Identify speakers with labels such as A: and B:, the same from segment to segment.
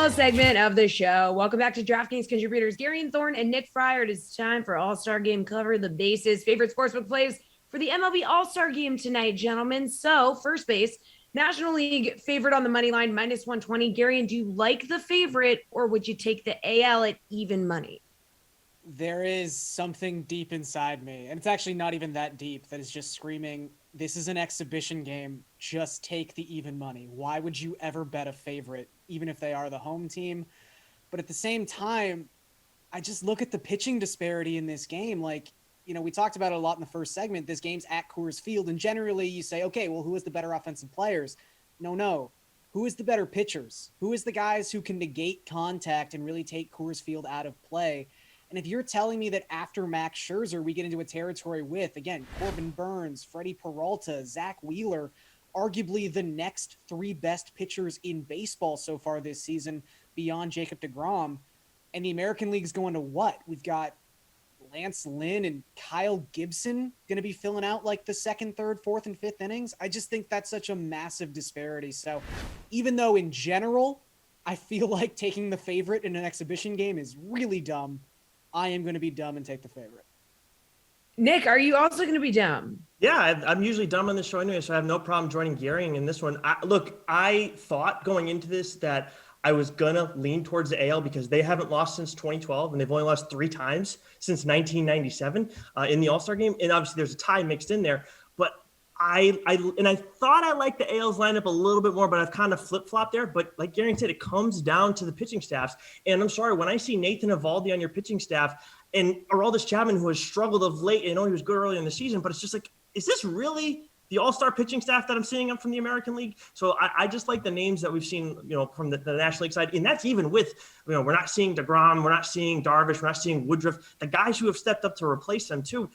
A: final segment of the show. Welcome back to DraftKings contributors Garion, Thorne, and Nick Friar. It is time for All Star Game Cover the Bases. Favorite sportsbook plays for the MLB All Star Game tonight, gentlemen. So, first base, National League favorite on the money line, minus 120. Garion, do you like the favorite, or would you take the AL at even money?
B: There is something deep inside me, and it's actually not even that deep, that is just screaming, this is an exhibition game. Just take the even money. Why would you ever bet a favorite, even if they are the home team? But at the same time, I just look at the pitching disparity in this game. We talked about it a lot in the first segment. This game's at Coors Field, and generally you say, okay, well, who is the better offensive players? No. Who is the better pitchers? Who is the guys who can negate contact and really take Coors Field out of play? And if you're telling me that after Max Scherzer, we get into a territory with, again, Corbin Burns, Freddie Peralta, Zach Wheeler, arguably the next three best pitchers in baseball so far this season beyond Jacob deGrom, and the American League's going to what? We've got Lance Lynn and Kyle Gibson going to be filling out like the second, third, fourth, and fifth innings. I just think that's such a massive disparity. So even though in general, I feel like taking the favorite in an exhibition game is really dumb, I am going to be dumb and take the favorite.
A: Nick, are you also going to be dumb?
C: Yeah, I'm usually dumb on this show anyway, so I have no problem joining Garion in this one. I thought going into this that I was going to lean towards the AL because they haven't lost since 2012, and they've only lost 3 times since 1997 in the All-Star game. And obviously there's a tie mixed in there. But I thought I liked the AL's lineup a little bit more, but I've kind of flip-flopped there. But like Garion said, it comes down to the pitching staffs. And I'm sorry, when I see Nathan Eovaldi on your pitching staff and Aroldis Chapman, who has struggled of late, I know he was good early in the season, but it's just like, is this really the all-star pitching staff that I'm seeing up from the American League? So I just like the names that we've seen, from the National League side. And that's even with, we're not seeing deGrom, we're not seeing Darvish, we're not seeing Woodruff, the guys who have stepped up to replace them too.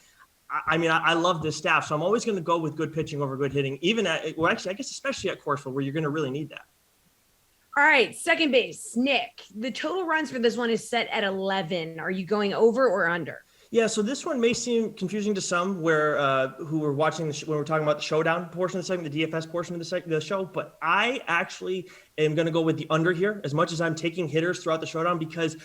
C: I love this staff. So I'm always going to go with good pitching over good hitting, even I guess especially at Coors Field where you're going to really need that.
A: All right, second base, Nick. The total runs for this one is set at 11. Are you going over or under?
C: Yeah, so this one may seem confusing to some who were watching when we're talking about the showdown portion of the segment, the DFS portion of the show, but I actually am going to go with the under here as much as I'm taking hitters throughout the showdown because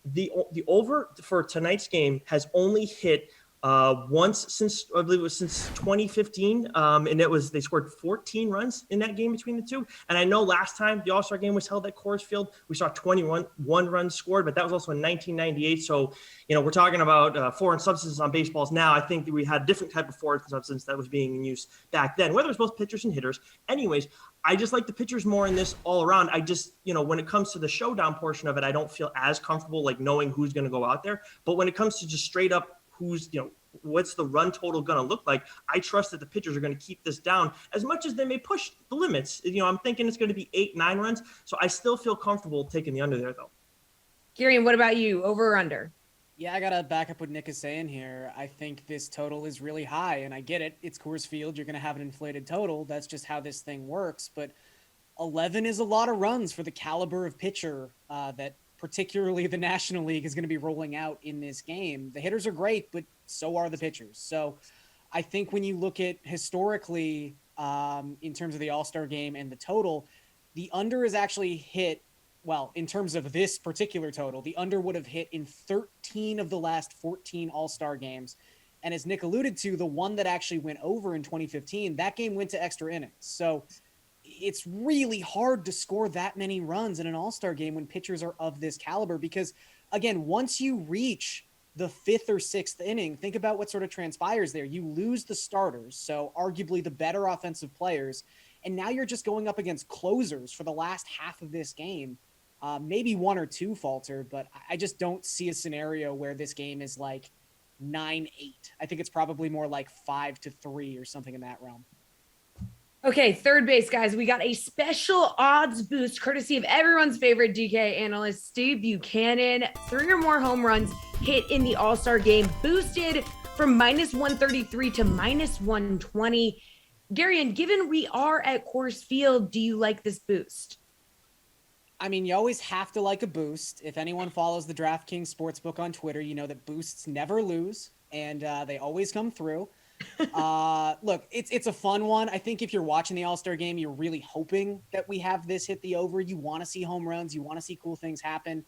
C: the over for tonight's game has only hit once since, I believe it was since 2015. And they scored 14 runs in that game between the two. And I know last time the All-Star game was held at Coors Field, we saw 21 runs scored, but that was also in 1998. So, we're talking about foreign substances on baseballs now. I think that we had a different type of foreign substance that was being in use back then, whether it was both pitchers and hitters. Anyways, I just like the pitchers more in this all around. I just, when it comes to the showdown portion of it, I don't feel as comfortable like knowing who's going to go out there. But when it comes to just straight up who's, what's the run total going to look like, I trust that the pitchers are going to keep this down as much as they may push the limits. I'm thinking it's going to be 8-9 runs. So I still feel comfortable taking the under there, though.
A: Garion, what about you? Over or under?
B: Yeah, I got to back up what Nick is saying here. I think this total is really high, and I get it. It's Coors Field. You're going to have an inflated total. That's just how this thing works. But 11 is a lot of runs for the caliber of pitcher that particularly the National League is going to be rolling out in this game. The hitters are great, but so are the pitchers. So I think when you look at historically in terms of the All-Star game and the total, the under is actually hit, well, in terms of this particular total, the under would have hit in 13 of the last 14 All-Star games. And as Nick alluded to, the one that actually went over in 2015, that game went to extra innings. So it's really hard to score that many runs in an All-Star game when pitchers are of this caliber because, again, once you reach the 5th or 6th inning, think about what sort of transpires there. You lose the starters, so arguably the better offensive players, and now you're just going up against closers for the last half of this game. Maybe 1 or 2 falter, but I just don't see a scenario where this game is like 9-8. I think it's probably more like 5-3 or something in that realm.
A: Okay, third base, guys. We got a special odds boost courtesy of everyone's favorite DK analyst, Steve Buchanan. 3 or more home runs hit in the All-Star game, boosted from minus 133 to minus 120. Garion, given we are at Coors Field, do you like this boost?
B: I mean, you always have to like a boost. If anyone follows the DraftKings Sportsbook on Twitter, you know that boosts never lose, and they always come through. Look, it's a fun one. I think if you're watching the All Star Game, you're really hoping that we have this hit the over. You want to see home runs. You want to see cool things happen.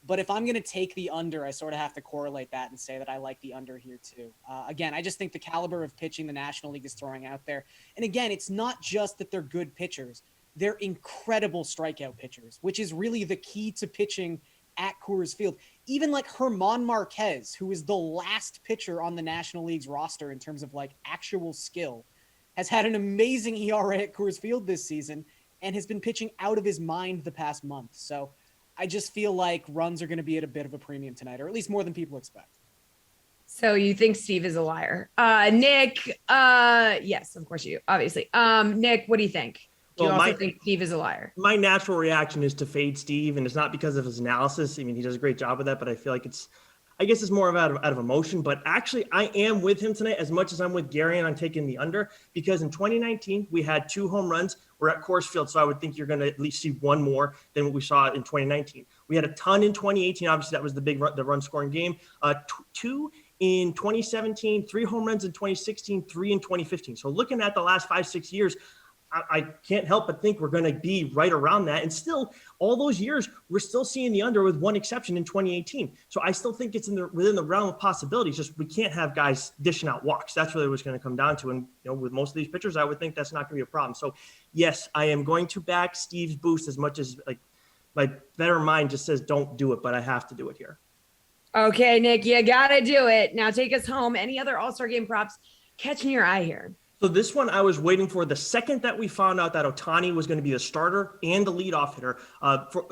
B: But if I'm going to take the under, I sort of have to correlate that and say that I like the under here too. Again, I just think the caliber of pitching the National League is throwing out there. And again, it's not just that they're good pitchers. They're incredible strikeout pitchers, which is really the key to pitching at Coors Field. Even like German Marquez, who is the last pitcher on the National League's roster in terms of like actual skill, has had an amazing ERA at Coors Field this season and has been pitching out of his mind the past month. So I just feel like runs are going to be at a bit of a premium tonight, or at least more than people expect.
A: So you think Steve is a liar? Nick, yes, of course you do, obviously. Nick, what do you think? Do you also think Steve is a liar?
C: My natural reaction is to fade Steve, and it's not because of his analysis. I mean, he does a great job with that, but I feel like it's more out of emotion. But actually, I am with him tonight as much as I'm with Garion on taking the under, because in 2019, we had 2 home runs. We're at Coors Field, so I would think you're going to at least see one more than what we saw in 2019. We had a ton in 2018. Obviously, that was the run scoring game. 2 in 2017, 3 home runs in 2016, 3 in 2015. So looking at the last 5-6 years, I can't help but think we're going to be right around that. And still, all those years, we're still seeing the under with one exception in 2018. So I still think it's within the realm of possibilities. Just we can't have guys dishing out walks. That's really what's going to come down to. And with most of these pitchers, I would think that's not going to be a problem. So yes, I am going to back Steve's boost as much as like my better mind just says don't do it, but I have to do it here.
A: Okay, Nick, you got to do it. Now take us home. Any other All-Star Game props catching your eye here?
C: So this one I was waiting for the second that we found out that Ohtani was going to be the starter and the leadoff hitter.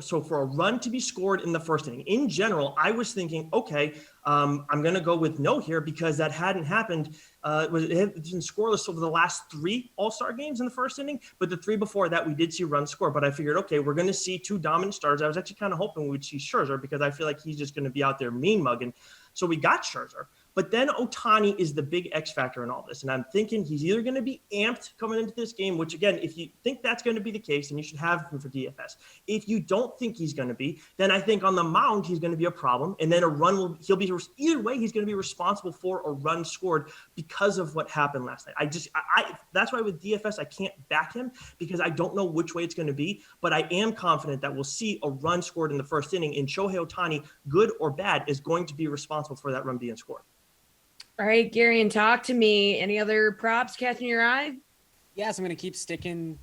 C: For a run to be scored in the first inning. In general, I was thinking, okay, I'm going to go with no here because that hadn't happened. It's been scoreless over the last 3 All-Star games in the first inning, but the 3 before that we did see runs score. But I figured, okay, we're going to see 2 dominant starters. I was actually kind of hoping we'd see Scherzer because I feel like he's just going to be out there mean mugging. So we got Scherzer. But then Ohtani is the big X factor in all this. And I'm thinking he's either going to be amped coming into this game, which again, if you think that's going to be the case, then you should have him for DFS. If you don't think he's going to be, then I think on the mound, he's going to be a problem. And then either way, he's going to be responsible for a run scored because of what happened last night. That's why with DFS, I can't back him because I don't know which way it's going to be, but I am confident that we'll see a run scored in the first inning, and Shohei Ohtani, good or bad, is going to be responsible for that run being scored.
A: All right, Garion, talk to me. Any other props catching your eye?
B: Yes, I'm going to keep sticking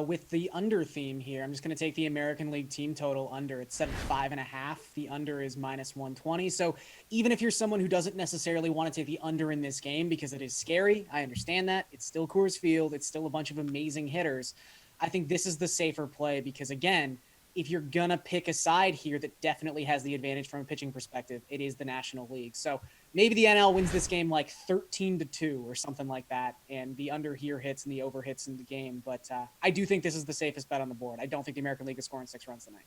B: with the under theme here. I'm just going to take the American League team total under. It's set at 5.5. The under is -120. So even if you're someone who doesn't necessarily want to take the under in this game because it is scary, I understand that. It's still Coors Field. It's still a bunch of amazing hitters. I think this is the safer play because, again, if you're going to pick a side here that definitely has the advantage from a pitching perspective, it is the National League. So maybe the NL wins this game like 13-2 or something like that, and the under here hits and the over hits in the game. But I do think this is the safest bet on the board. I don't think the American League is scoring 6 runs tonight.